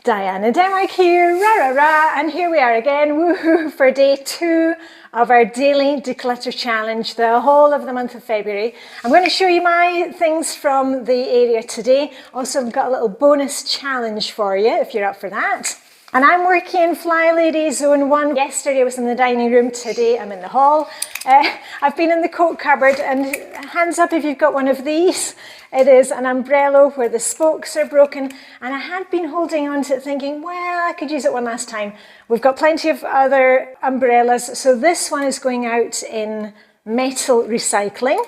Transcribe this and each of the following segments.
Diane in Denmark here, rah rah rah, and here we are again, woohoo, for day 2 of our daily declutter challenge, the whole of the month of February. I'm going to show you my things from the area today. Also, I've got a little bonus challenge for you if you're up for that. And I'm working in Flylady Zone 1. Yesterday I was in the dining room, today I'm in the hall. I've been in the coat cupboard, and hands up if you've got one of these. It is an umbrella where the spokes are broken, and I had been holding on to it thinking, well, I could use it one last time. We've got plenty of other umbrellas, so this one is going out in metal recycling.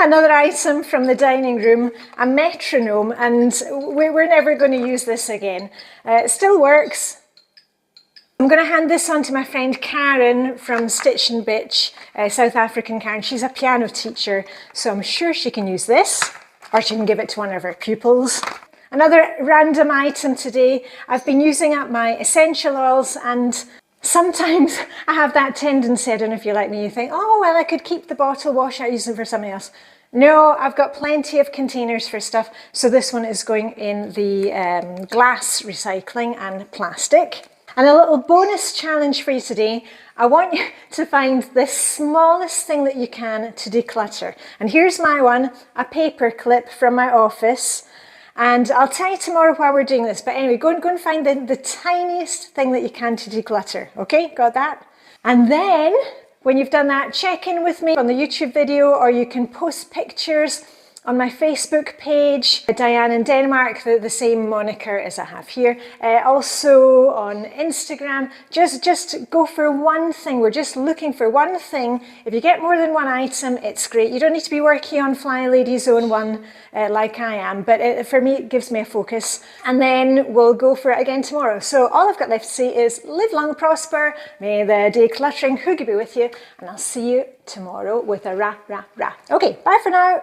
Another item from the dining room, a metronome, and we're never going to use this again. It still works. I'm going to hand this on to my friend Karen from Stitch and Bitch, South African Karen. She's a piano teacher, so I'm sure she can use this, or she can give it to one of her pupils. Another random item today, I've been using up my essential oils, and sometimes I have that tendency, I don't know if you're like me, you think, oh, well, I could keep the bottle, wash out, use them for something else. No, I've got plenty of containers for stuff, so this one is going in the glass recycling and plastic. And a little bonus challenge for you today, I want you to find the smallest thing that you can to declutter. And here's my one, a paper clip from my office. And I'll tell you tomorrow why we're doing this. But anyway, go and find the tiniest thing that you can to declutter. Okay, got that? And then, when you've done that, check in with me on the YouTube video, or you can post pictures on my Facebook page, Diane in Denmark, the same moniker as I have here. Also on Instagram, just go for one thing. We're just looking for one thing. If you get more than one item, it's great. You don't need to be working on Flylady Zone 1 like I am, but for me, it gives me a focus. And then we'll go for it again tomorrow. So all I've got left to say is live long, prosper. May the decluttering hygge be with you. And I'll see you tomorrow with a rah, rah, rah. Okay, bye for now.